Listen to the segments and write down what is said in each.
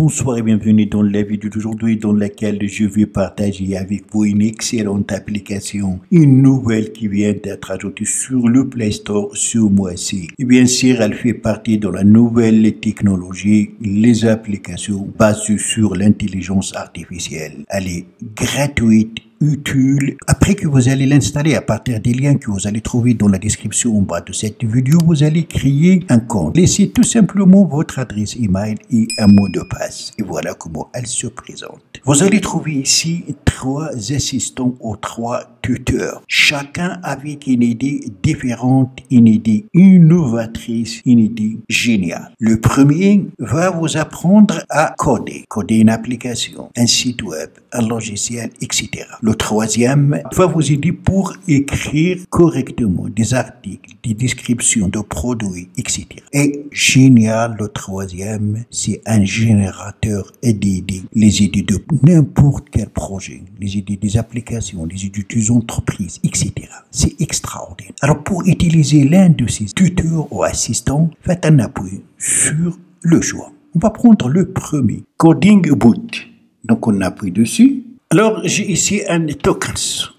Bonsoir et bienvenue dans la vidéo d'aujourd'hui dans laquelle je vais partager avec vous une excellente application, une nouvelle qui vient d'être ajoutée sur le Play Store ce mois-ci. Et bien sûr, elle fait partie de la nouvelle technologie, les applications basées sur l'intelligence artificielle. Elle est gratuite, utile. Après que vous allez l'installer à partir des liens que vous allez trouver dans la description en bas de cette vidéo, vous allez créer un compte. Laissez tout simplement votre adresse email et un mot de passe. Et voilà comment elle se présente. Vous allez trouver ici 3 assistants ou 3 tuteurs, chacun avec une idée différente, une idée innovatrice, une idée géniale. Le premier va vous apprendre à coder une application, un site web, un logiciel, etc. Le troisième va vous aider pour écrire correctement des articles, des descriptions de produits, etc. Et génial, le troisième, c'est un générateur d'idées, les idées de n'importe quel projet, les idées des applications, les idées des entreprises, etc. C'est extraordinaire. Alors pour utiliser l'un de ces tuteurs ou assistants, faites un appui sur le choix. On va prendre le premier, Coding Boot. Donc on appuie dessus. Alors, j'ai ici un token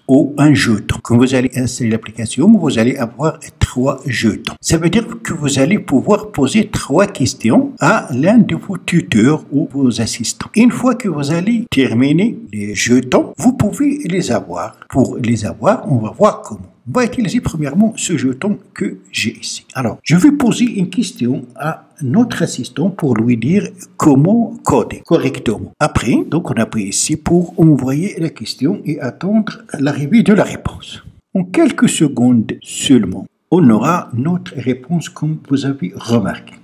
ou un jeton. Quand vous allez installer l'application, vous allez avoir 3 jetons. Ça veut dire que vous allez pouvoir poser 3 questions à l'un de vos tuteurs ou vos assistants. Une fois que vous allez terminer les jetons, vous pouvez les avoir. Pour les avoir, on va voir comment. On va utiliser premièrement ce jeton que j'ai ici. Alors, je vais poser une question à notre assistant pour lui dire comment coder correctement. Après, donc on appuie ici pour envoyer la question et attendre l'arrivée de la réponse. En quelques secondes seulement, on aura notre réponse comme vous avez remarqué.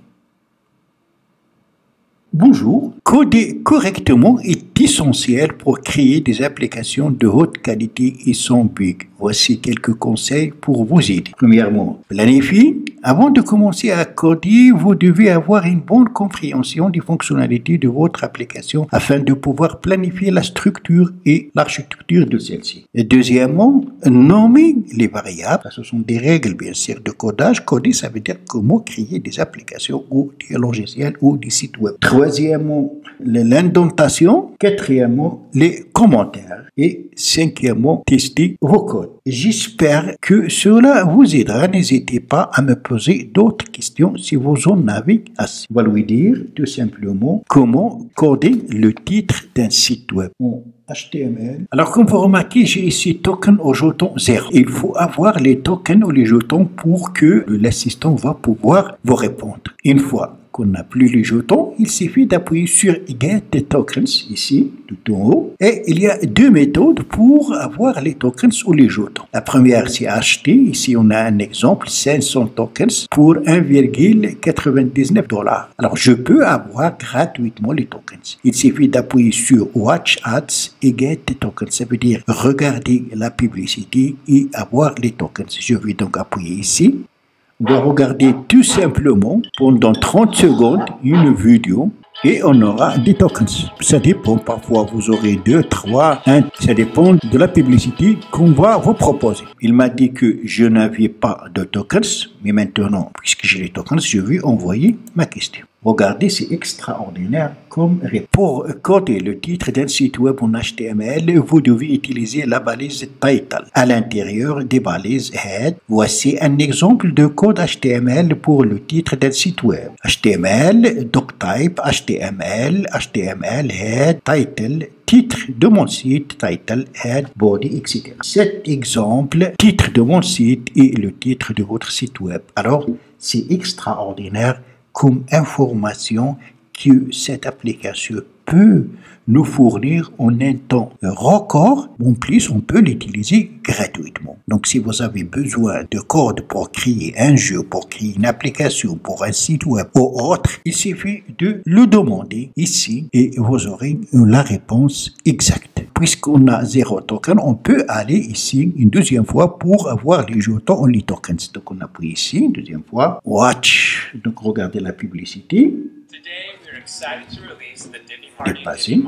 Bonjour, coder correctement est essentiel pour créer des applications de haute qualité et sans bug. Voici quelques conseils pour vous aider. Premièrement, planifiez. Avant de commencer à coder, vous devez avoir une bonne compréhension des fonctionnalités de votre application afin de pouvoir planifier la structure et l'architecture de celle-ci. Et deuxièmement, nommez les variables. Ce sont des règles, bien sûr, de codage. Coder, ça veut dire comment créer des applications ou des logiciels ou des sites web. Troisièmement, l'indentation. Quatrièmement, les commentaires. Et cinquièmement, tester vos codes. J'espère que cela vous aidera. N'hésitez pas à me poser d'autres questions si vous en avez assez. On va lui dire tout simplement comment coder le titre d'un site web en HTML. Alors, comme vous remarquez, j'ai ici token au jeton 0. Il faut avoir les tokens ou les jetons pour que l'assistant va pouvoir vous répondre. Une fois qu'on n'a plus les jetons, il suffit d'appuyer sur Get Tokens ici, tout en haut. Et il y a 2 méthodes pour avoir les tokens ou les jetons. La première, c'est acheter. Ici, on a un exemple, 500 tokens pour 1,99 $. Alors, je peux avoir gratuitement les tokens. Il suffit d'appuyer sur Watch Ads et Get Tokens. Ça veut dire regarder la publicité et avoir les tokens. Je vais donc appuyer ici. On va regarder tout simplement pendant 30 secondes une vidéo et on aura des tokens. Ça dépend, parfois vous aurez 2, 3, 1. Ça dépend de la publicité qu'on va vous proposer. Il m'a dit que je n'avais pas de tokens, mais maintenant, puisque j'ai les tokens, je vais envoyer ma question. Regardez, c'est extraordinaire comme réponse. Pour coder le titre d'un site web en HTML, vous devez utiliser la balise title. À l'intérieur des balises head, voici un exemple de code HTML pour le titre d'un site web. HTML, doctype, HTML, head, title, titre de mon site, title, head, body, etc. Cet exemple, titre de mon site et le titre de votre site web. Alors, c'est extraordinaire comme information que cette application peut nous fournir en un temps record. En plus, on peut l'utiliser gratuitement. Donc, si vous avez besoin de code pour créer un jeu, pour créer une application, pour un site web ou autre, il suffit de le demander ici et vous aurez la réponse exacte. Puisqu'on a 0 token, on peut aller ici une deuxième fois pour avoir les jetons en les tokens. Donc, on appuie ici une deuxième fois. Watch. Donc, regardez la publicité. Dépassé.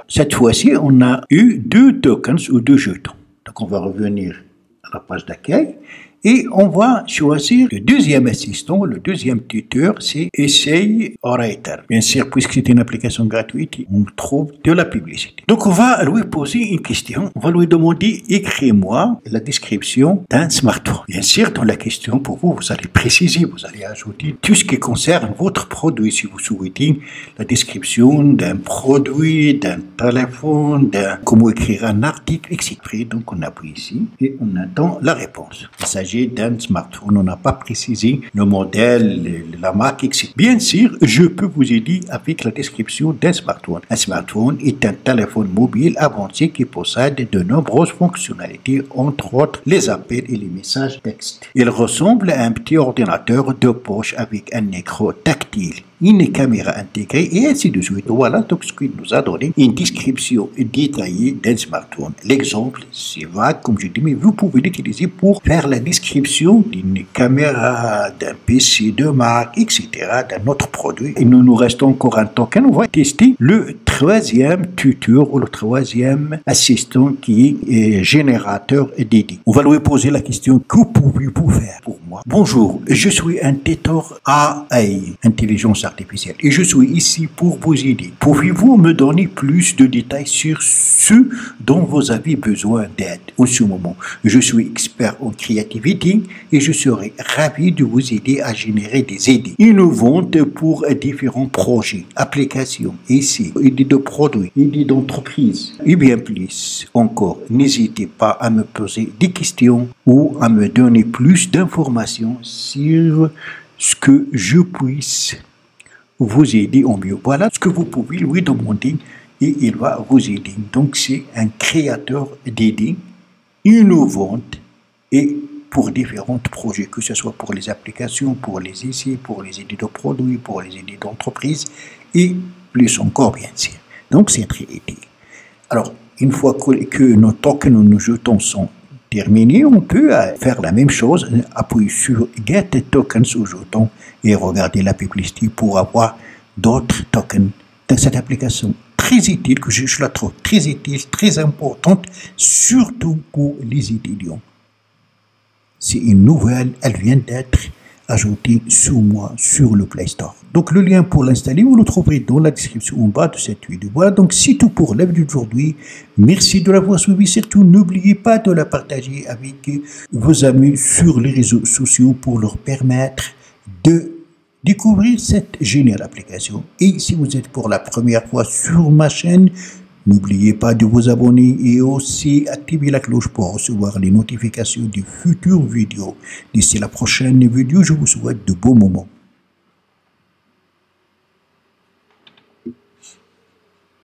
Cette fois-ci, on a eu 2 tokens ou 2 jetons. Donc, on va revenir à la page d'accueil Et on va choisir le deuxième assistant, le deuxième tuteur, c'est Essay Orator. Bien sûr, puisque c'est une application gratuite, on trouve de la publicité. Donc on va lui poser une question. On va lui demander, écris-moi la description d'un smartphone. Bien sûr, dans la question, pour vous, vous allez préciser, vous allez ajouter tout ce qui concerne votre produit. Si vous souhaitez la description d'un produit, d'un téléphone, comment écrire un article, etc. Donc on appuie ici et on attend la réponse. Il s'agit d'un smartphone. On n'a pas précisé le modèle, la marque, etc. Bien sûr, je peux vous aider avec la description d'un smartphone. Un smartphone est un téléphone mobile avancé qui possède de nombreuses fonctionnalités, entre autres les appels et les messages texte. Il ressemble à un petit ordinateur de poche avec un écran tactile, une caméra intégrée et ainsi de suite. Voilà donc ce qu'il nous a donné une description détaillée d'un smartphone. L'exemple, c'est vague comme je dis, mais vous pouvez l'utiliser pour faire la description d'une caméra, d'un PC de marque, etc., d'un autre produit. Et nous restons encore un token. On va tester le troisième tuteur ou le troisième assistant qui est générateur d'idées. On va lui poser la question: que pouvez-vous faire pour moi? Bonjour, je suis un tuteur AI, intelligence artificielle, et je suis ici pour vous aider. Pouvez-vous me donner plus de détails sur ce dont vous avez besoin d'aide en ce moment? Je suis expert en créativité et je serai ravi de vous aider à générer des idées innovantes pour différents projets, applications, essais, idées de produits, idées d'entreprise et bien plus encore. N'hésitez pas à me poser des questions ou à me donner plus d'informations sur ce que je puisse vous aider au mieux. Voilà ce que vous pouvez lui demander et il va vous aider. Donc c'est un créateur d'idées innovantes et pour différents projets, que ce soit pour les applications, pour les essais, pour les idées de produits, pour les idées d'entreprise et plus encore bien sûr. Donc c'est très utile. Alors une fois que nos tokens, nos jetons sont terminés, on peut faire la même chose, appuyer sur Get Tokens ou jetons et regarder la publicité pour avoir d'autres tokens dans cette application très utile, que je la trouve très utile, très importante, surtout pour les étudiants. C'est une nouvelle, elle vient d'être ajoutée sous moi sur le Play Store. Donc le lien pour l'installer, vous le trouverez dans la description en bas de cette vidéo. Voilà, donc c'est tout pour la vidéo d'aujourd'hui. Merci de l'avoir suivi. Surtout, n'oubliez pas de la partager avec vos amis sur les réseaux sociaux pour leur permettre de découvrir cette géniale application. Et si vous êtes pour la première fois sur ma chaîne, n'oubliez pas de vous abonner et aussi activer la cloche pour recevoir les notifications des futures vidéos. D'ici la prochaine vidéo, je vous souhaite de beaux moments.